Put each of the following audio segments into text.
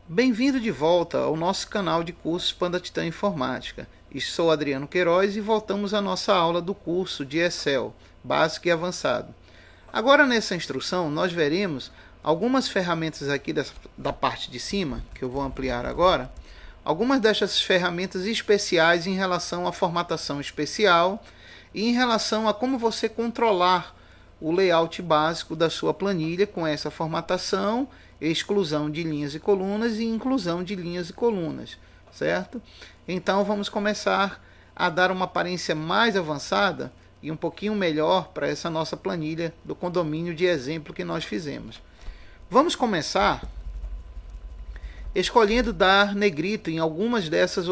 Bem-vindo de volta ao nosso canal de cursos Pandatitã Informática. Sou Adriano Queiroz e voltamos à nossa aula do curso de Excel, básico e avançado. Agora nessa instrução nós veremos algumas ferramentas aqui da parte de cima, que eu vou ampliar agora, algumas dessas ferramentas especiais em relação à formatação especial e em relação a como você controlar o layout básico da sua planilha com essa formatação, exclusão de linhas e colunas e inclusão de linhas e colunas, certo? Então vamos começar a dar uma aparência mais avançada e um pouquinho melhor para essa nossa planilha do condomínio de exemplo que nós fizemos. Vamos começar escolhendo dar negrito em algumas dessas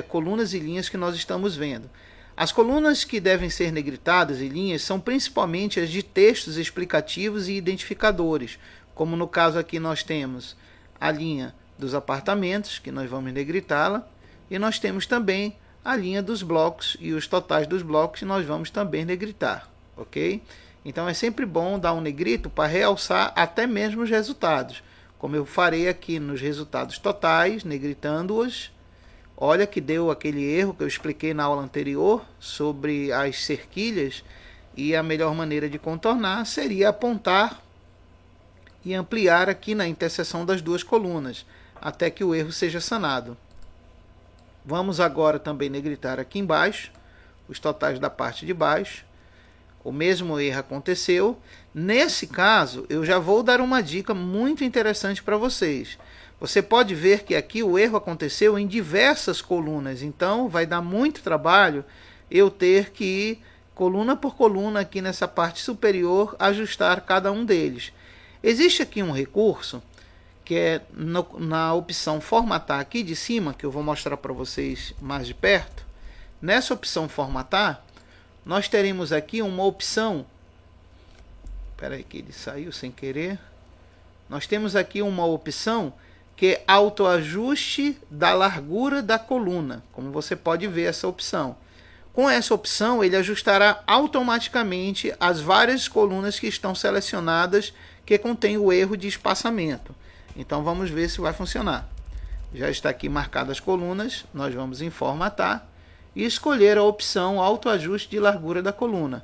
colunas e linhas que nós estamos vendo. As colunas que devem ser negritadas e linhas são principalmente as de textos explicativos e identificadores, como no caso aqui nós temos a linha dos apartamentos, que nós vamos negritá-la, e nós temos também a linha dos blocos e os totais dos blocos, que nós vamos também negritar, ok? Então é sempre bom dar um negrito para realçar até mesmo os resultados, como eu farei aqui nos resultados totais, negritando-os. Olha que deu aquele erro que eu expliquei na aula anterior sobre as cerquilhas, e a melhor maneira de contornar seria apontar e ampliar aqui na interseção das duas colunas, até que o erro seja sanado. Vamos agora também negritar aqui embaixo, os totais da parte de baixo. O mesmo erro aconteceu. Nesse caso, eu já vou dar uma dica muito interessante para vocês. Você pode ver que aqui o erro aconteceu em diversas colunas, então vai dar muito trabalho eu ter que ir coluna por coluna aqui nessa parte superior, ajustar cada um deles. Existe aqui um recurso que é na opção formatar aqui de cima, que eu vou mostrar para vocês mais de perto. Nessa opção formatar, nós teremos aqui uma opção, espera aí que ele saiu sem querer. Nós temos aqui uma opção que é autoajuste da largura da coluna, como você pode ver essa opção. Com essa opção, ele ajustará automaticamente as várias colunas que estão selecionadas que contém o erro de espaçamento. Então vamos ver se vai funcionar. Já está aqui marcadas as colunas, nós vamos em formatar e escolher a opção autoajuste de largura da coluna.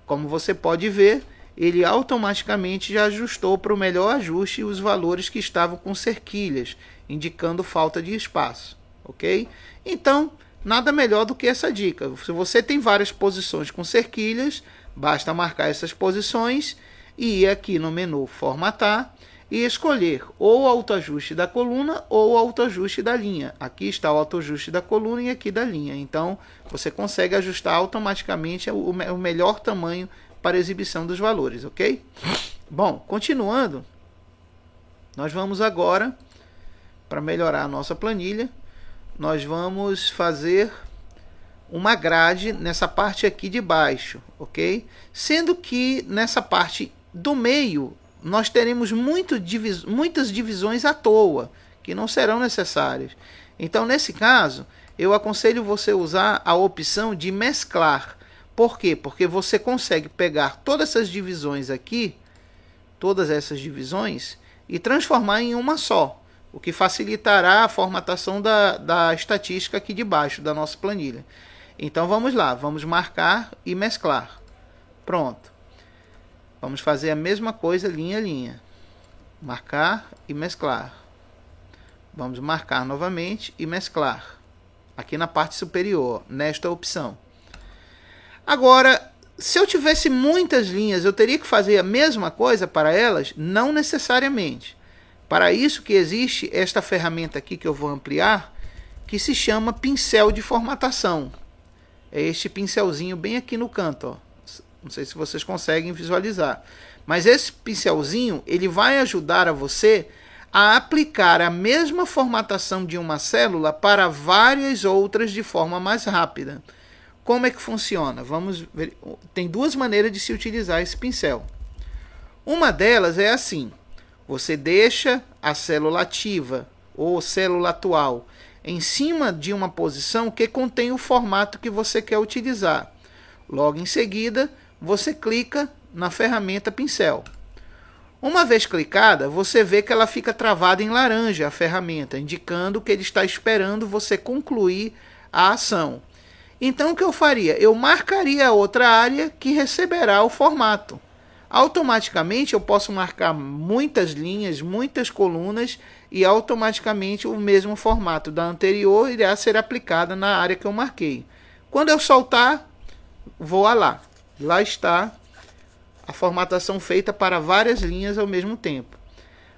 Como você pode ver, ele automaticamente já ajustou para o melhor ajuste os valores que estavam com cerquilhas, indicando falta de espaço, ok? Então, nada melhor do que essa dica. Se você tem várias posições com cerquilhas, basta marcar essas posições e ir aqui no menu formatar e escolher ou o autoajuste da coluna ou o autoajuste da linha. Aqui está o autoajuste da coluna e aqui da linha. Então, você consegue ajustar automaticamente o melhor tamanho para exibição dos valores, ok? Bom, continuando, nós vamos agora, para melhorar a nossa planilha, nós vamos fazer uma grade nessa parte aqui de baixo, ok? Sendo que nessa parte do meio, nós teremos muitas divisões à toa, que não serão necessárias. Então, nesse caso, eu aconselho você usar a opção de mesclar. Por quê? Porque você consegue pegar todas essas divisões aqui, todas essas divisões, e transformar em uma só, o que facilitará a formatação da estatística aqui de baixo da nossa planilha. Então vamos lá, vamos marcar e mesclar. Pronto. Vamos fazer a mesma coisa linha a linha. Marcar e mesclar. Vamos marcar novamente e mesclar. Aqui na parte superior, nesta opção. Agora, se eu tivesse muitas linhas, eu teria que fazer a mesma coisa para elas? Não necessariamente. Para isso que existe esta ferramenta aqui que eu vou ampliar, que se chama pincel de formatação. É este pincelzinho bem aqui no canto, ó. Não sei se vocês conseguem visualizar. Mas esse pincelzinho, ele vai ajudar a você a aplicar a mesma formatação de uma célula para várias outras de forma mais rápida. Como é que funciona? Vamos ver. Tem duas maneiras de se utilizar esse pincel. Uma delas é assim. Você deixa a célula ativa ou célula atual em cima de uma posição que contém o formato que você quer utilizar. Logo em seguida, você clica na ferramenta pincel. Uma vez clicada, você vê que ela fica travada em laranja, a ferramenta, indicando que ele está esperando você concluir a ação. Então o que eu faria? Eu marcaria outra área que receberá o formato. Automaticamente eu posso marcar muitas linhas, muitas colunas e automaticamente o mesmo formato da anterior irá ser aplicado na área que eu marquei. Quando eu soltar, voa lá. Lá está a formatação feita para várias linhas ao mesmo tempo.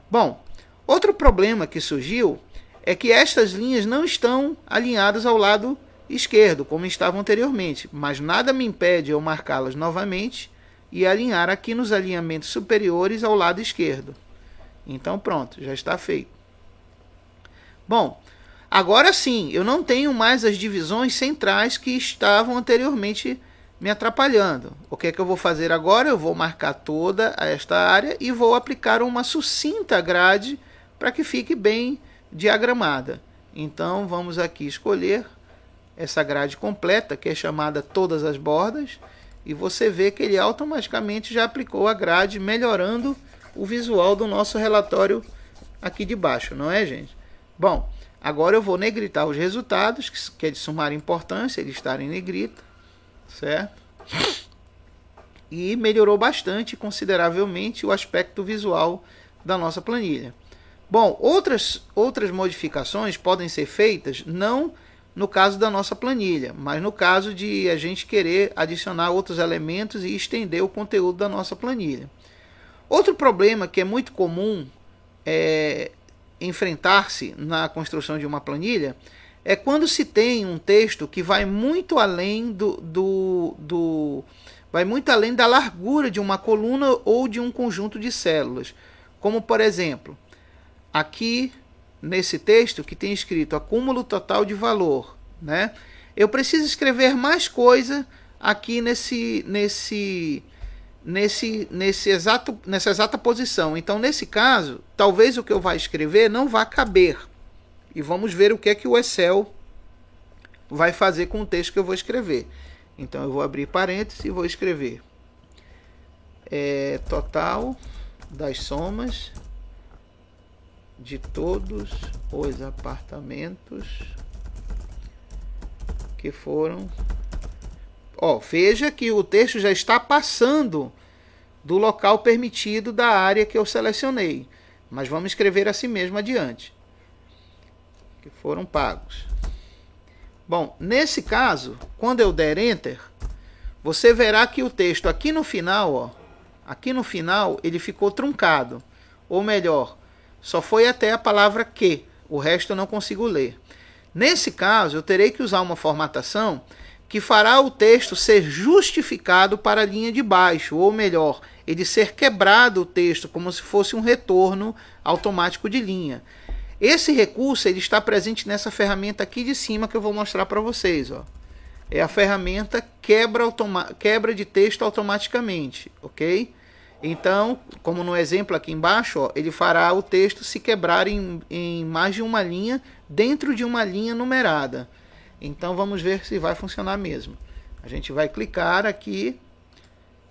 Bom, outro problema que surgiu é que estas linhas não estão alinhadas ao lado esquerdo, como estavam anteriormente, mas nada me impede eu marcá-las novamente e alinhar aqui nos alinhamentos superiores ao lado esquerdo. Então pronto, já está feito. Bom, agora sim, eu não tenho mais as divisões centrais que estavam anteriormente me atrapalhando. O que é que eu vou fazer agora? Eu vou marcar toda esta área e vou aplicar uma sucinta grade para que fique bem diagramada. Então vamos aqui escolher essa grade completa, que é chamada todas as bordas, e você vê que ele automaticamente já aplicou a grade, melhorando o visual do nosso relatório aqui de baixo, não é, gente? Bom, agora eu vou negritar os resultados, que é de sumária importância, eles estarem em negrita, certo? E melhorou bastante, consideravelmente, o aspecto visual da nossa planilha. Bom, outras modificações podem ser feitas, não no caso da nossa planilha, mas no caso de a gente querer adicionar outros elementos e estender o conteúdo da nossa planilha. Outro problema que é muito comum enfrentar-se na construção de uma planilha é quando se tem um texto que vai muito além vai muito além da largura de uma coluna ou de um conjunto de células. Como, por exemplo, aqui nesse texto que tem escrito acúmulo total de valor, né? Eu preciso escrever mais coisa aqui nessa exata posição. Então, nesse caso, talvez o que eu vá escrever não vá caber. E vamos ver o que é que o Excel vai fazer com o texto que eu vou escrever. Então, eu vou abrir parênteses e vou escrever total das somas de todos os apartamentos que foram... veja que o texto já está passando do local permitido da área que eu selecionei. Mas vamos escrever assim mesmo adiante. Que foram pagos. Bom, nesse caso, quando eu der Enter, você verá que o texto aqui no final, ele ficou truncado. Ou melhor, só foi até a palavra que, o resto eu não consigo ler. Nesse caso, eu terei que usar uma formatação que fará o texto ser justificado para a linha de baixo, ou melhor, ele ser quebrado o texto como se fosse um retorno automático de linha. Esse recurso ele está presente nessa ferramenta aqui de cima que eu vou mostrar para vocês. É a ferramenta quebra de texto automaticamente, ok? Então, como no exemplo aqui embaixo, ele fará o texto se quebrar em mais de uma linha dentro de uma linha numerada. Então, vamos ver se vai funcionar mesmo. A gente vai clicar aqui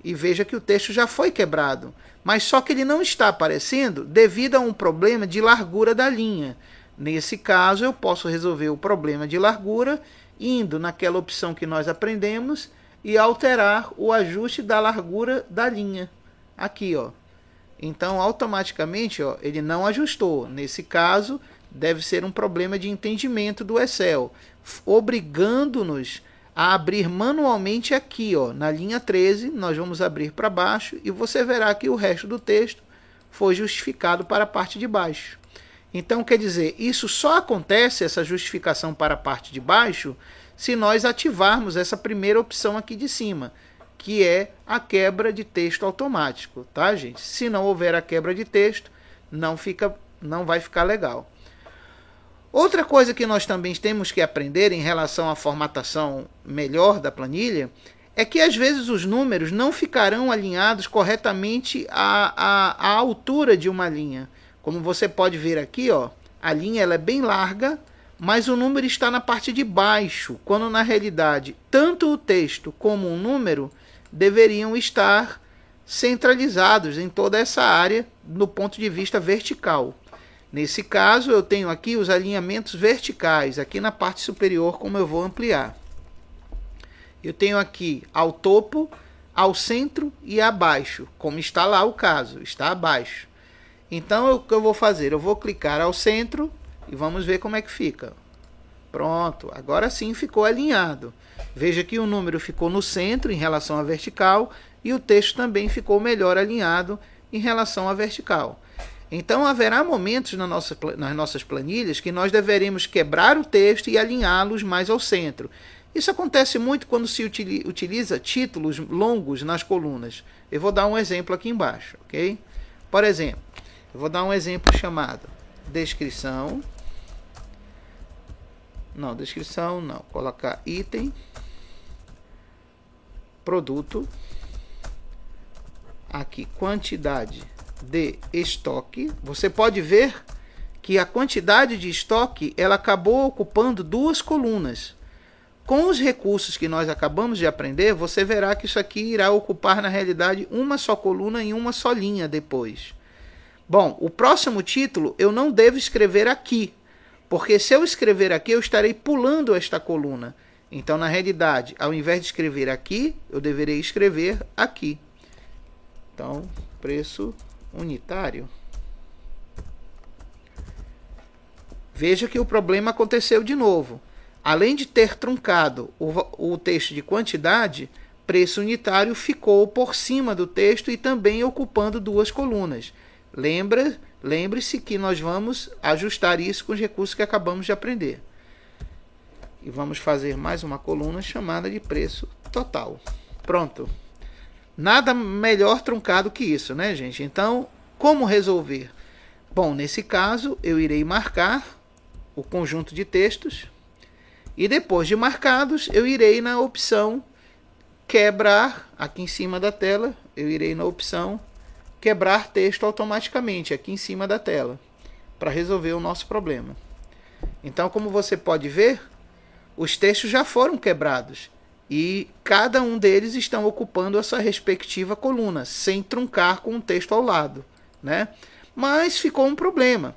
e veja que o texto já foi quebrado. Mas só que ele não está aparecendo devido a um problema de largura da linha. Nesse caso, eu posso resolver o problema de largura indo naquela opção que nós aprendemos e alterar o ajuste da largura da linha. Aqui, Então, automaticamente, ele não ajustou. Nesse caso, deve ser um problema de entendimento do Excel, obrigando-nos a abrir manualmente aqui, na linha 13, nós vamos abrir para baixo e você verá que o resto do texto foi justificado para a parte de baixo. Então, quer dizer, isso só acontece, essa justificação para a parte de baixo, se nós ativarmos essa primeira opção aqui de cima, que é a quebra de texto automático, tá, gente? Se não houver a quebra de texto, não vai ficar legal. Outra coisa que nós também temos que aprender em relação à formatação melhor da planilha é que às vezes os números não ficarão alinhados corretamente à altura de uma linha. Como você pode ver aqui, a linha ela é bem larga, mas o número está na parte de baixo, quando na realidade tanto o texto como o número deveriam estar centralizados em toda essa área no ponto de vista vertical. Nesse caso, eu tenho aqui os alinhamentos verticais, aqui na parte superior, como eu vou ampliar. Eu tenho aqui ao topo, ao centro e abaixo, como está lá o caso, está abaixo. Então, o que eu vou fazer? Eu vou clicar ao centro e vamos ver como é que fica. Pronto, agora sim ficou alinhado. Veja que o número ficou no centro em relação à vertical e o texto também ficou melhor alinhado em relação à vertical. Então, haverá momentos nas nossas planilhas que nós deveremos quebrar o texto e alinhá-los mais ao centro. Isso acontece muito quando se utiliza títulos longos nas colunas. Eu vou dar um exemplo aqui embaixo, ok? Por exemplo, eu vou dar um exemplo chamado descrição. Não, descrição não. Colocar item, produto, aqui quantidade de estoque. Você pode ver que a quantidade de estoque ela acabou ocupando duas colunas. Com os recursos que nós acabamos de aprender, você verá que isso aqui irá ocupar na realidade uma só coluna em uma só linha depois. Bom, o próximo título eu não devo escrever aqui, porque se eu escrever aqui eu estarei pulando esta coluna. Então, na realidade, ao invés de escrever aqui, eu deverei escrever aqui. Então, preço unitário. Veja que o problema aconteceu de novo. Além de ter truncado o texto de quantidade, preço unitário ficou por cima do texto e também ocupando duas colunas. Lembre-se que nós vamos ajustar isso com os recursos que acabamos de aprender. E vamos fazer mais uma coluna chamada de preço total. Pronto. Nada melhor truncado que isso, né, gente? Então, como resolver? Bom, nesse caso, eu irei marcar o conjunto de textos. E depois de marcados, eu irei na opção quebrar, aqui em cima da tela, eu irei na opção quebrar texto automaticamente, aqui em cima da tela, para resolver o nosso problema. Então, como você pode ver, os textos já foram quebrados e cada um deles estão ocupando a sua respectiva coluna, sem truncar com o texto ao lado, né? Mas ficou um problema.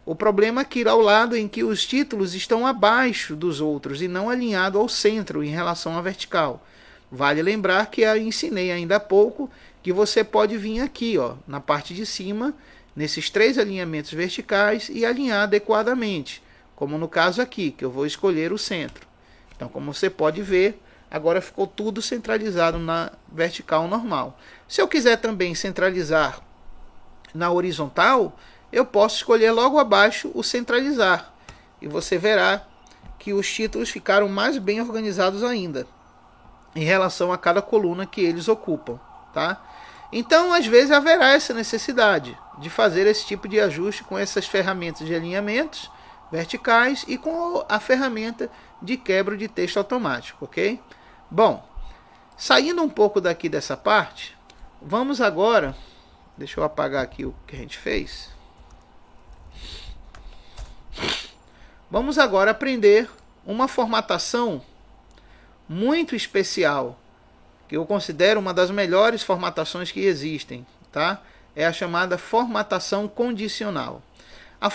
O problema é que ao lado em que os títulos estão abaixo dos outros e não alinhado ao centro em relação à vertical. Vale lembrar que eu ensinei ainda há pouco que você pode vir aqui, ó, na parte de cima, nesses três alinhamentos verticais e alinhar adequadamente, como no caso aqui, que eu vou escolher o centro. Então, como você pode ver, agora ficou tudo centralizado na vertical normal. Se eu quiser também centralizar na horizontal, eu posso escolher logo abaixo o centralizar. E você verá que os títulos ficaram mais bem organizados ainda, em relação a cada coluna que eles ocupam, tá? Então, às vezes, haverá essa necessidade de fazer esse tipo de ajuste com essas ferramentas de alinhamentos verticais e com a ferramenta de quebra de texto automático, ok? Bom, saindo um pouco daqui dessa parte, vamos agora, deixa eu apagar aqui o que a gente fez. Vamos agora aprender uma formatação muito especial, que eu considero uma das melhores formatações que existem, tá? É a chamada formatação condicional. A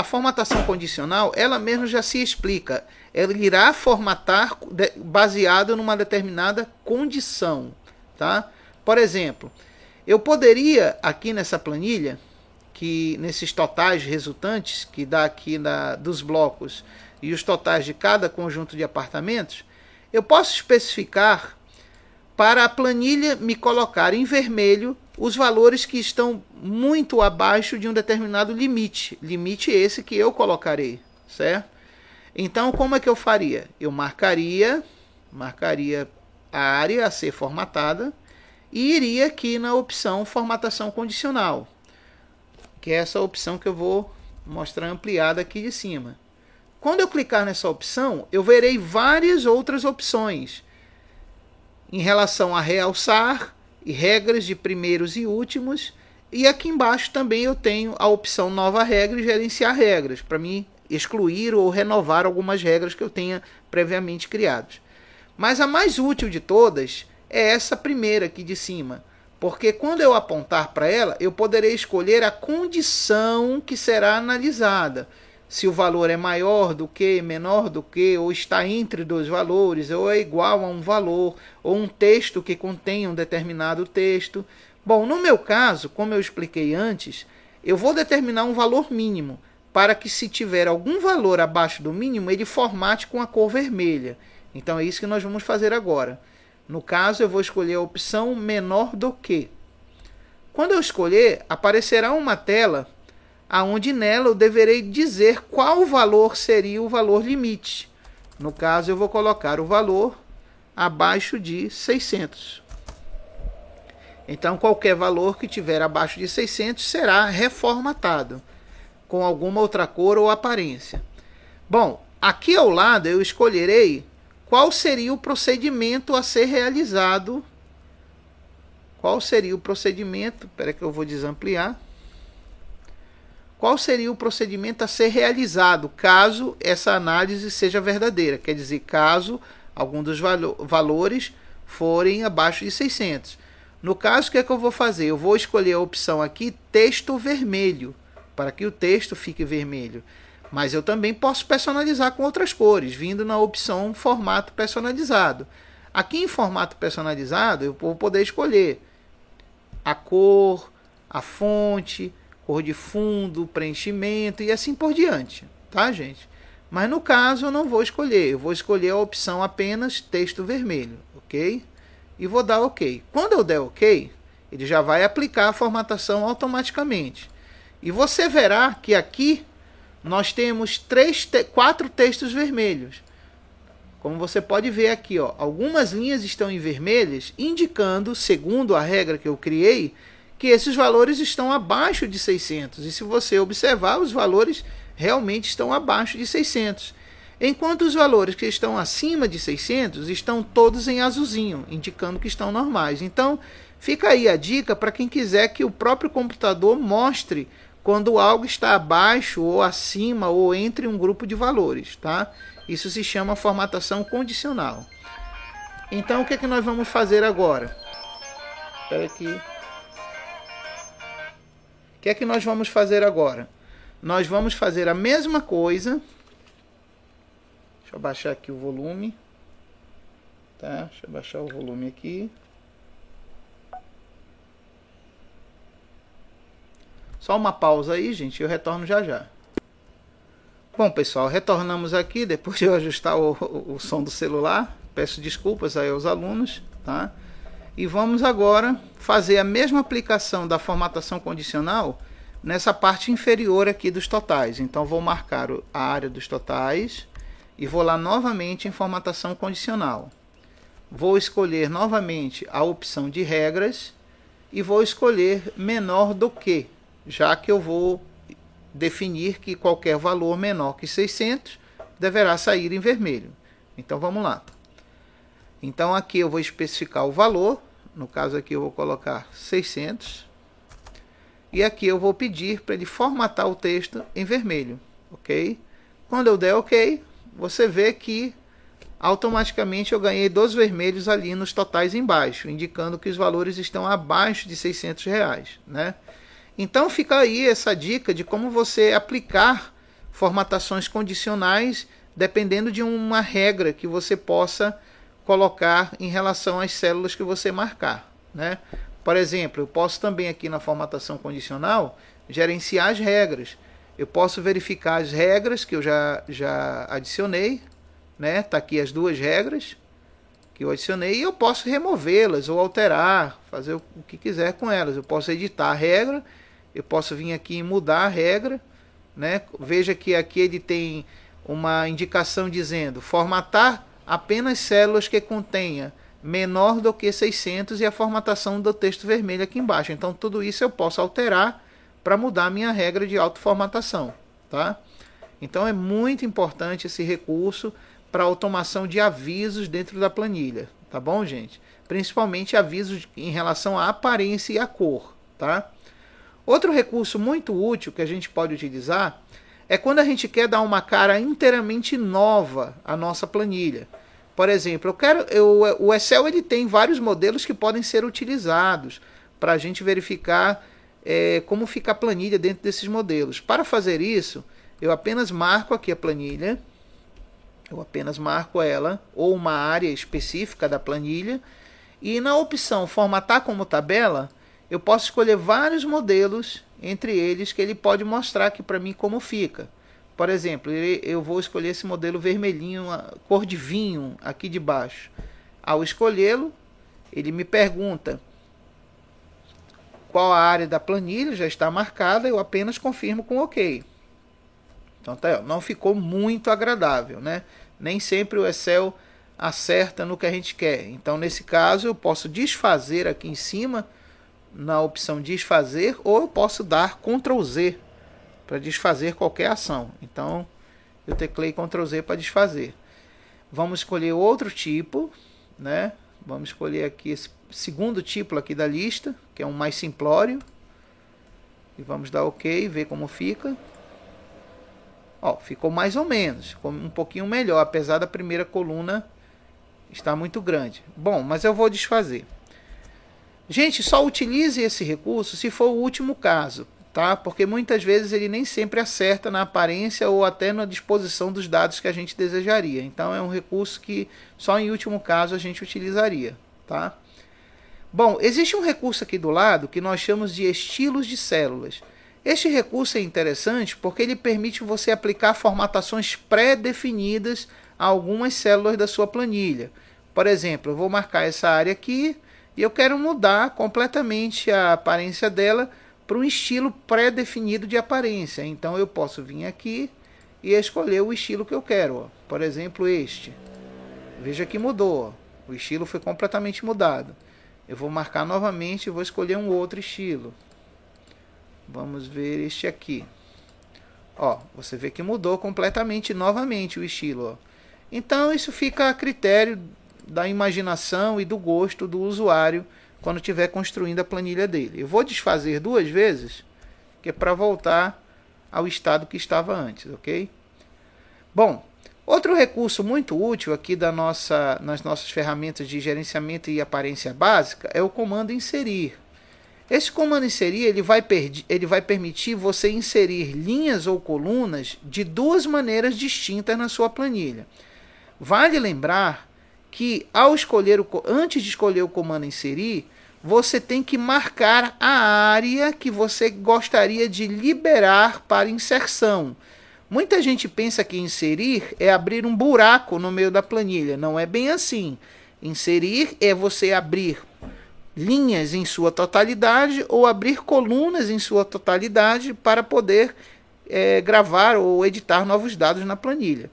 formatação condicional, ela mesma já se explica. Ela irá formatar baseado numa determinada condição, tá? Por exemplo, eu poderia aqui nessa planilha, que nesses totais resultantes, que dá aqui dos blocos e os totais de cada conjunto de apartamentos, eu posso especificar para a planilha me colocar em vermelho os valores que estão muito abaixo de um determinado limite. Limite esse que eu colocarei, certo? Então, como é que eu faria? Eu marcaria a área a ser formatada e iria aqui na opção formatação condicional, que é essa opção que eu vou mostrar ampliada aqui de cima. Quando eu clicar nessa opção, eu verei várias outras opções em relação a realçar e regras de primeiros e últimos. E aqui embaixo também eu tenho a opção nova regra e gerenciar regras, para mim excluir ou renovar algumas regras que eu tenha previamente criadas. Mas a mais útil de todas é essa primeira aqui de cima, Porque quando eu apontar para ela, eu poderei escolher a condição que será analisada. Se o valor é maior do que, menor do que, ou está entre dois valores, ou é igual a um valor, ou um texto que contém um determinado texto. Bom, no meu caso, como eu expliquei antes, eu vou determinar um valor mínimo, para que se tiver algum valor abaixo do mínimo, ele formate com a cor vermelha. Então é isso que nós vamos fazer agora. No caso, eu vou escolher a opção menor do que. Quando eu escolher, aparecerá uma tela onde nela eu deverei dizer qual valor seria o valor limite. No caso, eu vou colocar o valor abaixo de 600. Então, qualquer valor que tiver abaixo de 600 será reformatado com alguma outra cor ou aparência. Bom, aqui ao lado eu escolherei qual seria o procedimento a ser realizado. Qual seria o procedimento? Espera que eu vou desampliar. Qual seria o procedimento a ser realizado caso essa análise seja verdadeira? Quer dizer, caso algum dos valores forem abaixo de 600. No caso, o que é que eu vou fazer? Eu vou escolher a opção aqui, texto vermelho, para que o texto fique vermelho. Mas eu também posso personalizar com outras cores, vindo na opção formato personalizado. Aqui em formato personalizado, eu vou poder escolher a cor, a fonte, cor de fundo, preenchimento e assim por diante, tá, gente? Mas no caso eu não vou escolher, eu vou escolher a opção apenas texto vermelho, ok? E vou dar ok. Quando eu der ok, ele já vai aplicar a formatação automaticamente. E você verá que aqui nós temos 4 textos vermelhos. Como você pode ver aqui, ó, algumas linhas estão em vermelhas, indicando, segundo a regra que eu criei, que esses valores estão abaixo de 600. E se você observar, os valores realmente estão abaixo de 600. Enquanto os valores que estão acima de 600 estão todos em azulzinho, indicando que estão normais. Então, fica aí a dica para quem quiser que o próprio computador mostre quando algo está abaixo ou acima ou entre um grupo de valores, tá? Isso se chama formatação condicional. Então, o que é que nós vamos fazer agora? Espera aqui. O que é que nós vamos fazer agora? Nós vamos fazer a mesma coisa. Deixa eu baixar aqui o volume. Tá? Deixa eu baixar o volume aqui. Só uma pausa aí, gente, eu retorno já já. Bom, pessoal, retornamos aqui depois de eu ajustar o som do celular. Peço desculpas aí aos alunos, tá? E vamos agora fazer a mesma aplicação da formatação condicional nessa parte inferior aqui dos totais. Então, vou marcar a área dos totais e vou lá novamente em formatação condicional. Vou escolher novamente a opção de regras e vou escolher menor do que, já que eu vou definir que qualquer valor menor que 600 deverá sair em vermelho. Então vamos lá. Então aqui eu vou especificar o valor, no caso aqui eu vou colocar 600, e aqui eu vou pedir para ele formatar o texto em vermelho, ok? Quando eu der ok, você vê que automaticamente eu ganhei 2 vermelhos ali nos totais embaixo, indicando que os valores estão abaixo de R$600, né? Então fica aí essa dica de como você aplicar formatações condicionais dependendo de uma regra que você possa colocar em relação às células que você marcar, né? Por exemplo, eu posso também aqui na formatação condicional gerenciar as regras. Eu posso verificar as regras que eu já adicionei, né? Tá aqui as 2 regras que eu adicionei e eu posso removê-las ou alterar, fazer o que quiser com elas. Eu posso editar a regra, eu posso vir aqui e mudar a regra, né? Veja que aqui ele tem uma indicação dizendo formatar apenas células que contenha menor do que 600 e a formatação do texto vermelho aqui embaixo. Então tudo isso eu posso alterar para mudar a minha regra de autoformatação, tá? Então é muito importante esse recurso para automação de avisos dentro da planilha, tá bom, gente? Principalmente avisos em relação à aparência e à cor, tá? Outro recurso muito útil que a gente pode utilizar é quando a gente quer dar uma cara inteiramente nova à nossa planilha. Por exemplo, o Excel ele tem vários modelos que podem ser utilizados para a gente verificar como fica a planilha dentro desses modelos. Para fazer isso, eu apenas marco aqui a planilha, eu apenas marco ela, ou uma área específica da planilha, e na opção formatar como tabela, eu posso escolher vários modelos, entre eles que ele pode mostrar aqui para mim como fica. Por exemplo, eu vou escolher esse modelo vermelhinho, cor de vinho, aqui de baixo. Ao escolhê-lo, ele me pergunta qual a área da planilha, já está marcada, eu apenas confirmo com OK. Então tá, não ficou muito agradável, né? Nem sempre o Excel acerta no que a gente quer. Então nesse caso eu posso desfazer aqui em cima, na opção desfazer, ou eu posso dar Ctrl Z para desfazer qualquer ação. Então eu teclei Ctrl Z para desfazer. Vamos escolher outro tipo, né? Vamos escolher aqui esse segundo tipo aqui da lista, que é um mais simplório. E vamos dar OK, ver como fica. Ó, ficou mais ou menos, ficou um pouquinho melhor, apesar da primeira coluna estar muito grande. Bom, mas eu vou desfazer. Gente, só utilize esse recurso se for o último caso, tá? Porque muitas vezes ele nem sempre acerta na aparência ou até na disposição dos dados que a gente desejaria. Então é um recurso que só em último caso a gente utilizaria, tá? Bom, existe um recurso aqui do lado que nós chamamos de estilos de células. Este recurso é interessante porque ele permite você aplicar formatações pré-definidas a algumas células da sua planilha. Por exemplo, eu vou marcar essa área aqui e eu quero mudar completamente a aparência dela para um estilo pré-definido de aparência. Então eu posso vir aqui e escolher o estilo que eu quero. Ó. Por exemplo, este. Veja que mudou. Ó. O estilo foi completamente mudado. Eu vou marcar novamente e vou escolher um outro estilo. Vamos ver este aqui. Ó, você vê que mudou completamente novamente o estilo. Ó. Então isso fica a critério da imaginação e do gosto do usuário quando estiver construindo a planilha dele. Eu vou desfazer 2 vezes, que é para voltar ao estado que estava antes, ok? Bom, outro recurso muito útil aqui nas nossas ferramentas de gerenciamento e aparência básica é o comando inserir. Esse comando inserir ele vai permitir você inserir linhas ou colunas de 2 maneiras distintas na sua planilha. Vale lembrar que antes de escolher o comando inserir, você tem que marcar a área que você gostaria de liberar para inserção. Muita gente pensa que inserir é abrir um buraco no meio da planilha. Não é bem assim. Inserir é você abrir linhas em sua totalidade ou abrir colunas em sua totalidade para poder gravar ou editar novos dados na planilha.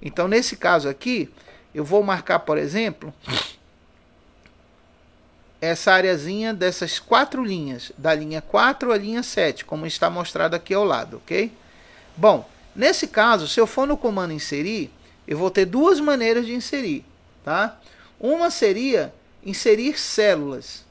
Então, nesse caso aqui, eu vou marcar, por exemplo, essa areazinha dessas 4 linhas, da linha 4 à linha 7, como está mostrado aqui ao lado, ok? Bom, nesse caso, se eu for no comando inserir, eu vou ter 2 maneiras de inserir, tá? Uma seria inserir células.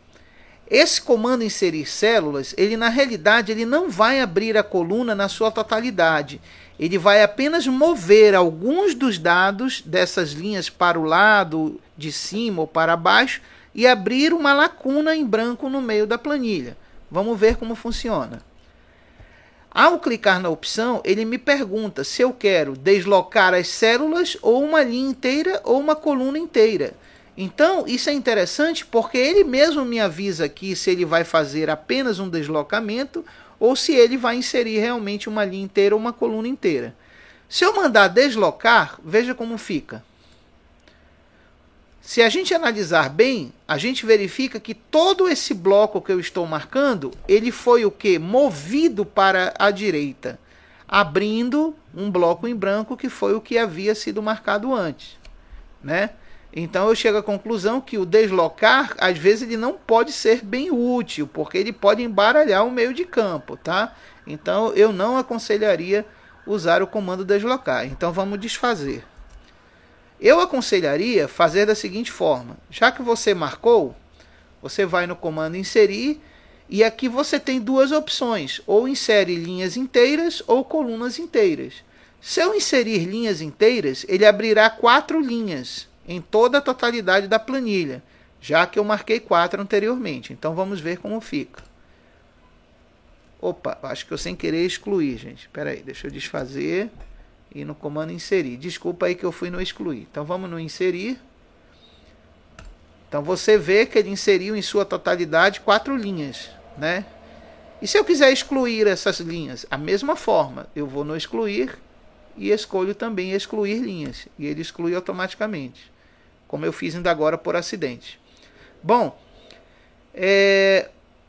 Esse comando inserir células, na realidade, ele não vai abrir a coluna na sua totalidade. Ele vai apenas mover alguns dos dados dessas linhas para o lado, de cima ou para baixo, e abrir uma lacuna em branco no meio da planilha. Vamos ver como funciona. Ao clicar na opção, ele me pergunta se eu quero deslocar as células ou uma linha inteira ou uma coluna inteira. Então, isso é interessante porque ele mesmo me avisa aqui se ele vai fazer apenas um deslocamento ou se ele vai inserir realmente uma linha inteira ou uma coluna inteira. Se eu mandar deslocar, veja como fica. Se a gente analisar bem, a gente verifica que todo esse bloco que eu estou marcando, ele foi o quê? Movido para a direita, abrindo um bloco em branco que foi o que havia sido marcado antes, né? Então eu chego à conclusão que o deslocar, às vezes, ele não pode ser bem útil, porque ele pode embaralhar o meio de campo, tá? Então eu não aconselharia usar o comando deslocar. Então vamos desfazer. Eu aconselharia fazer da seguinte forma. Já que você marcou, você vai no comando inserir e aqui você tem 2 opções. Ou insere linhas inteiras ou colunas inteiras. Se eu inserir linhas inteiras, ele abrirá 4 linhas em toda a totalidade da planilha. já que eu marquei 4 anteriormente. Então vamos ver como fica. Opa, acho que eu sem querer excluí, gente. Espera aí, deixa eu desfazer e no comando inserir. Desculpa aí que eu fui no excluir. Então vamos no inserir. Então você vê que ele inseriu em sua totalidade 4 linhas, né? E se eu quiser excluir essas linhas? A mesma forma, eu vou no excluir e escolho também excluir linhas. E ele exclui automaticamente, como eu fiz ainda agora por acidente. Bom,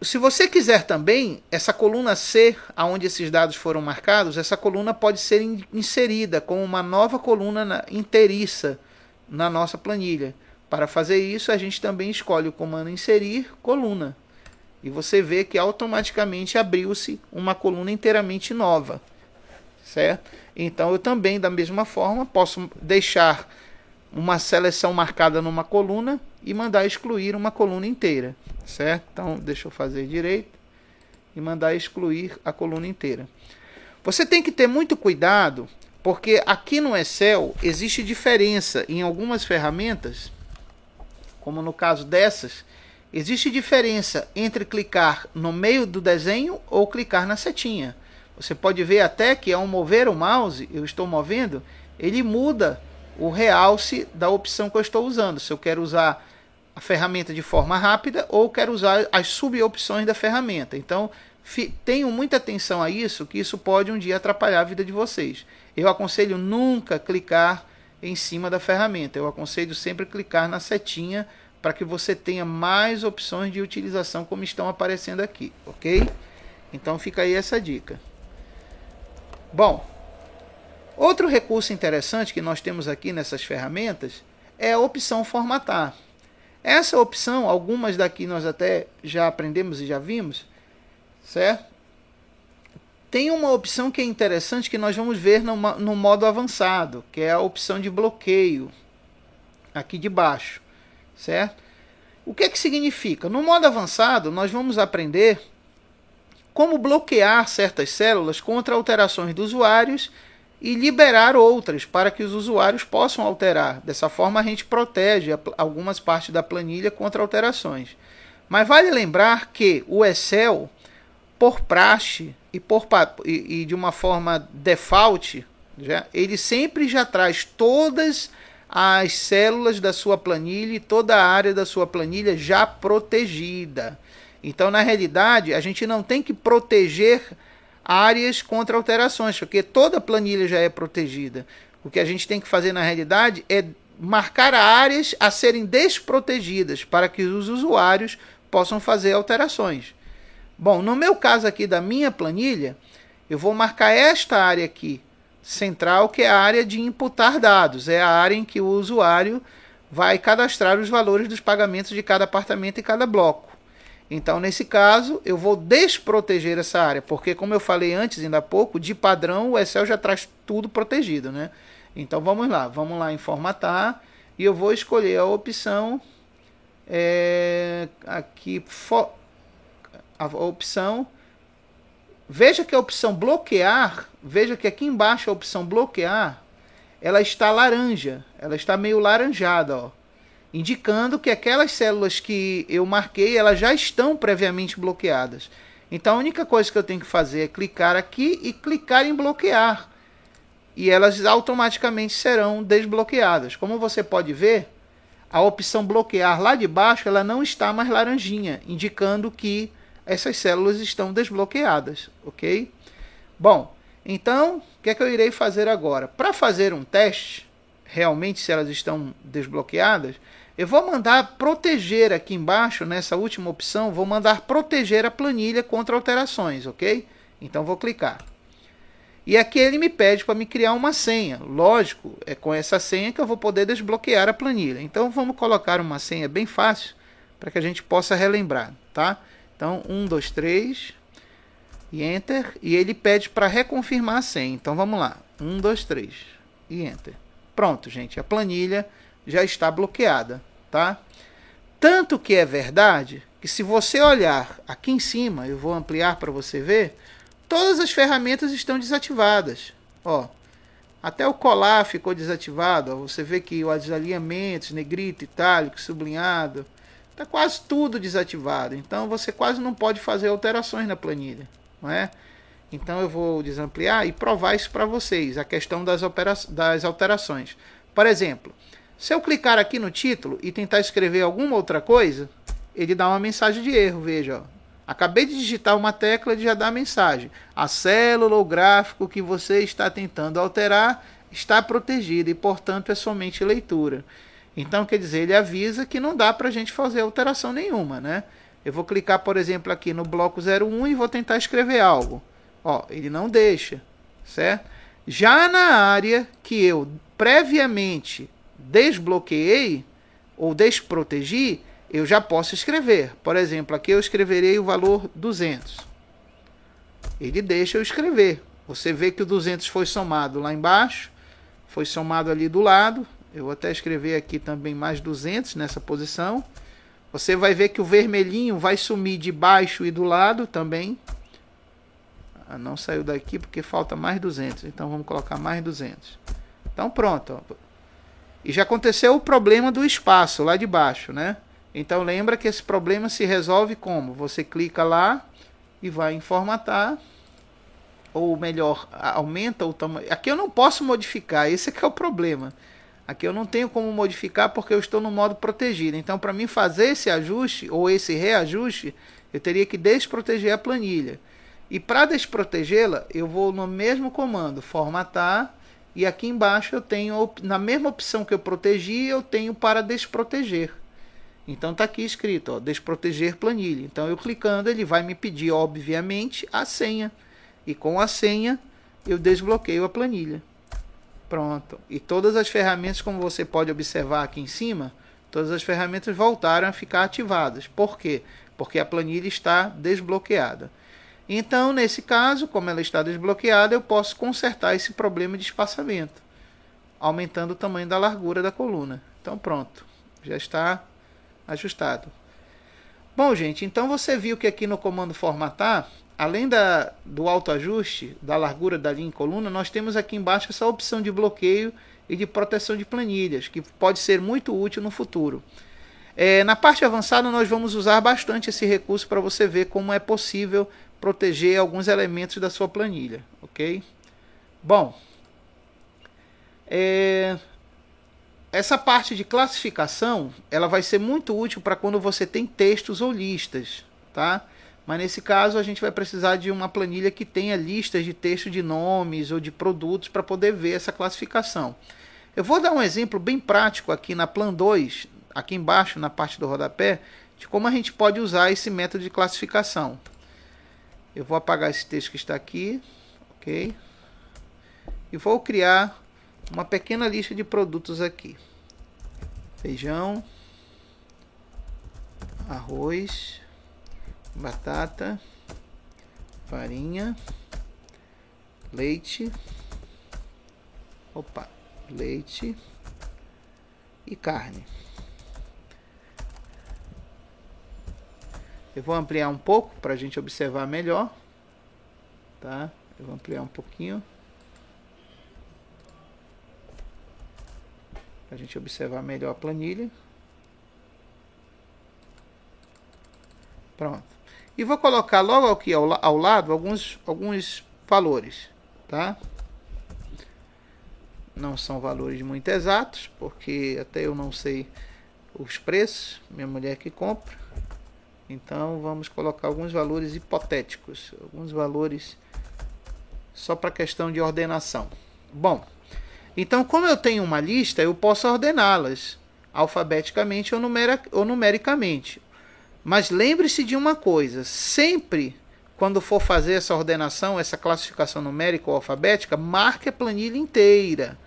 se você quiser também, essa coluna C, onde esses dados foram marcados, essa coluna pode ser inserida como uma nova coluna inteiriça na nossa planilha. Para fazer isso, a gente também escolhe o comando inserir coluna. E você vê que automaticamente abriu-se uma coluna inteiramente nova. Certo? Então eu também, da mesma forma, posso deixar uma seleção marcada numa coluna e mandar excluir uma coluna inteira. Certo? Então deixa eu fazer direito e mandar excluir a coluna inteira. Você tem que ter muito cuidado, porque aqui no Excel existe diferença em algumas ferramentas, como no caso dessas, existe diferença entre clicar no meio do desenho ou clicar na setinha. Você pode ver até que ao mover o mouse, eu estou movendo, ele muda o realce da opção que eu estou usando. Se eu quero usar a ferramenta de forma rápida ou quero usar as subopções da ferramenta. Então, tenham muita atenção a isso, que isso pode um dia atrapalhar a vida de vocês. Eu aconselho nunca clicar em cima da ferramenta. Eu aconselho sempre clicar na setinha para que você tenha mais opções de utilização como estão aparecendo aqui, ok? Então fica aí essa dica. Bom, outro recurso interessante que nós temos aqui nessas ferramentas é a opção formatar. Essa opção, algumas daqui nós até já aprendemos e já vimos, certo? Tem uma opção que é interessante que nós vamos ver no modo avançado, que é a opção de bloqueio, aqui de baixo, certo? O que significa? No modo avançado, nós vamos aprender como bloquear certas células contra alterações dos usuários e liberar outras para que os usuários possam alterar. Dessa forma, a gente protege algumas partes da planilha contra alterações. Mas vale lembrar que o Excel, por praxe e de uma forma default, ele sempre já traz todas as células da sua planilha e toda a área da sua planilha já protegida. Então, na realidade, a gente não tem que proteger áreas contra alterações, porque toda a planilha já é protegida. O que a gente tem que fazer, na realidade, é marcar áreas a serem desprotegidas para que os usuários possam fazer alterações. Bom, no meu caso aqui da minha planilha, eu vou marcar esta área aqui, central, que é a área de imputar dados. É a área em que o usuário vai cadastrar os valores dos pagamentos de cada apartamento e cada bloco. Então, nesse caso, eu vou desproteger essa área, porque, como eu falei antes, ainda há pouco, de padrão, o Excel já traz tudo protegido, né? Então, vamos lá em formatar, e eu vou escolher a opção, aqui, a opção, veja que a opção bloquear, veja que aqui embaixo a opção bloquear, ela está laranja, ela está meio laranjada, ó, indicando que aquelas células que eu marquei, elas já estão previamente bloqueadas. Então a única coisa que eu tenho que fazer é clicar aqui e clicar em bloquear. E elas automaticamente serão desbloqueadas. Como você pode ver, a opção bloquear lá de baixo, ela não está mais laranjinha, indicando que essas células estão desbloqueadas, ok? Bom, então, o que é que eu irei fazer agora? Para fazer um teste, realmente se elas estão desbloqueadas, eu vou mandar proteger aqui embaixo, nessa última opção, vou mandar proteger a planilha contra alterações, ok? Então vou clicar. E aqui ele me pede para me criar uma senha. Lógico, é com essa senha que eu vou poder desbloquear a planilha. Então vamos colocar uma senha bem fácil para que a gente possa relembrar, tá? Então 1, 2, 3 e Enter. E ele pede para reconfirmar a senha. Então vamos lá, 1, 2, 3 e Enter. Pronto, gente, a planilha já está bloqueada, tá? Tanto que é verdade que se você olhar aqui em cima, eu vou ampliar para você ver, todas as ferramentas estão desativadas. Ó, até o colar ficou desativado. Ó, você vê que os alinhamentos, negrito, itálico, sublinhado, Está quase tudo desativado. Então você quase não pode fazer alterações na planilha, não é? Então eu vou desampliar e provar isso para vocês, a questão das alterações. Por exemplo, se eu clicar aqui no título e tentar escrever alguma outra coisa, ele dá uma mensagem de erro, veja, ó. Acabei de digitar uma tecla e já dá a mensagem. A célula ou gráfico que você está tentando alterar está protegida e, portanto, é somente leitura. Então, quer dizer, ele avisa que não dá para a gente fazer alteração nenhuma, né? Eu vou clicar, por exemplo, aqui no bloco 01 e vou tentar escrever algo. Ó, ele não deixa, certo? Já na área que eu previamente desbloqueei ou desprotegi, eu já posso escrever. Por exemplo, aqui eu escreverei o valor 200. Ele deixa eu escrever. Você vê que o 200 foi somado lá embaixo, foi somado ali do lado. Eu vou até escrever aqui também mais 200 nessa posição. Você vai ver que o vermelhinho vai sumir de baixo e do lado também. Não saiu daqui porque falta mais 200. Então vamos colocar mais 200. Então pronto. Ó. E já aconteceu o problema do espaço lá de baixo, né? Então lembra que esse problema se resolve como? Você clica lá e vai em formatar, ou melhor, aumenta o tamanho. Aqui eu não posso modificar, esse é que é o problema. Aqui eu não tenho como modificar porque eu estou no modo protegido. Então para mim fazer esse ajuste ou esse reajuste, eu teria que desproteger a planilha. E para desprotegê-la, eu vou no mesmo comando, formatar, e aqui embaixo eu tenho, na mesma opção que eu protegi, eu tenho para desproteger. Então está aqui escrito, ó, desproteger planilha. Então eu clicando, ele vai me pedir, obviamente, a senha. E com a senha, eu desbloqueio a planilha. Pronto. E todas as ferramentas, como você pode observar aqui em cima, todas as ferramentas voltaram a ficar ativadas. Por quê? Porque a planilha está desbloqueada. Então, nesse caso, como ela está desbloqueada, eu posso consertar esse problema de espaçamento, aumentando o tamanho da largura da coluna. Então pronto, já está ajustado. Bom, gente, então você viu que aqui no comando formatar, além do autoajuste da largura da linha em coluna, nós temos aqui embaixo essa opção de bloqueio e de proteção de planilhas, que pode ser muito útil no futuro. Na parte avançada nós vamos usar bastante esse recurso para você ver como é possível proteger alguns elementos da sua planilha, ok? Bom, essa parte de classificação, ela vai ser muito útil para quando você tem textos ou listas, tá? Mas nesse caso a gente vai precisar de uma planilha que tenha listas de texto de nomes ou de produtos para poder ver essa classificação. Eu vou dar um exemplo bem prático aqui na Plan 2, aqui embaixo na parte do rodapé, de como a gente pode usar esse método de classificação. Eu vou apagar esse texto que está aqui, ok? E vou criar uma pequena lista de produtos aqui. Feijão, arroz, batata, farinha, leite, leite e carne. Eu vou ampliar um pouco para a gente observar melhor, tá? Eu vou ampliar um pouquinho para a gente observar melhor a planilha. Pronto. E vou colocar logo aqui ao lado alguns valores, tá? Não são valores muito exatos, porque até eu não sei os preços, minha mulher que compra. Então vamos colocar alguns valores hipotéticos, alguns valores só para questão de ordenação. Bom, então como eu tenho uma lista, eu posso ordená-las alfabeticamente ou numericamente. Mas lembre-se de uma coisa, sempre quando for fazer essa ordenação, essa classificação numérica ou alfabética, marque a planilha inteira.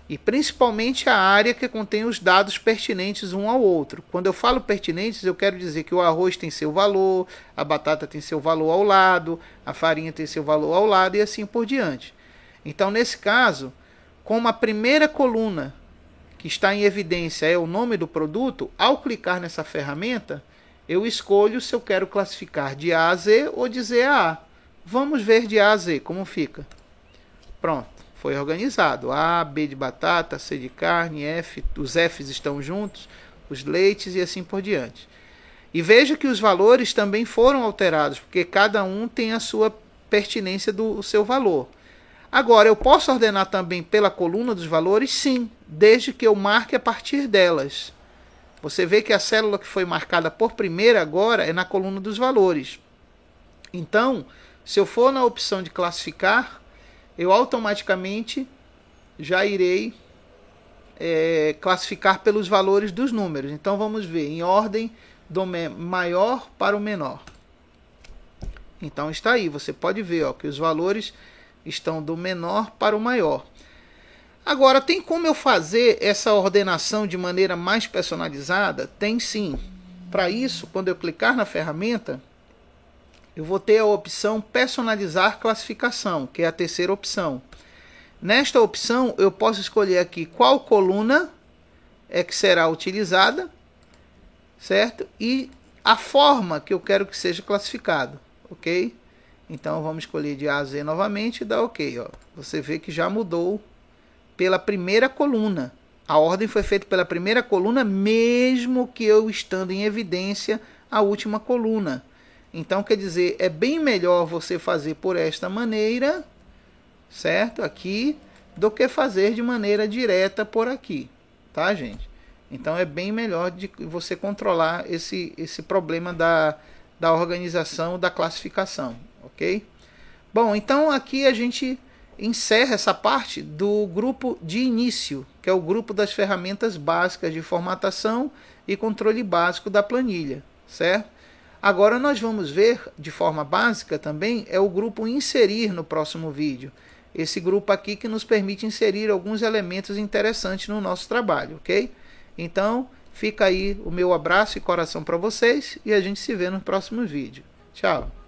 E principalmente a área que contém os dados pertinentes um ao outro. Quando eu falo pertinentes, eu quero dizer que o arroz tem seu valor, a batata tem seu valor ao lado, a farinha tem seu valor ao lado e assim por diante. Então, nesse caso, como a primeira coluna que está em evidência é o nome do produto, ao clicar nessa ferramenta, eu escolho se eu quero classificar de A a Z ou de Z a A. Vamos ver de A a Z como fica. Pronto. Foi organizado. A, B de batata, C de carne, F, os Fs estão juntos, os leites e assim por diante. E veja que os valores também foram alterados, porque cada um tem a sua pertinência do seu valor. Agora, eu posso ordenar também pela coluna dos valores? Sim, desde que eu marque a partir delas. Você vê que a célula que foi marcada por primeira agora é na coluna dos valores. Então, se eu for na opção de classificar, eu automaticamente já irei classificar pelos valores dos números. Então, vamos ver em ordem do maior para o menor. Então, está aí. Você pode ver que os valores estão do menor para o maior. Agora, tem como eu fazer essa ordenação de maneira mais personalizada? Tem sim. Para isso, quando eu clicar na ferramenta, eu vou ter a opção personalizar classificação, que é a terceira opção. Nesta opção, eu posso escolher aqui qual coluna é que será utilizada, certo? E a forma que eu quero que seja classificado, ok? Então, vamos escolher de A a Z novamente e dar ok. Você vê que já mudou pela primeira coluna. A ordem foi feita pela primeira coluna, mesmo que eu estando em evidência a última coluna. Então, quer dizer, é bem melhor você fazer por esta maneira, certo? Aqui, do que fazer de maneira direta por aqui, tá, gente? Então, é bem melhor de você controlar esse problema da organização, da classificação, ok? Bom, então aqui a gente encerra essa parte do grupo de início, que é o grupo das ferramentas básicas de formatação e controle básico da planilha, certo? Agora nós vamos ver, de forma básica também, é o grupo inserir no próximo vídeo. Esse grupo aqui que nos permite inserir alguns elementos interessantes no nosso trabalho, ok? Então, fica aí o meu abraço e coração para vocês e a gente se vê no próximo vídeo. Tchau!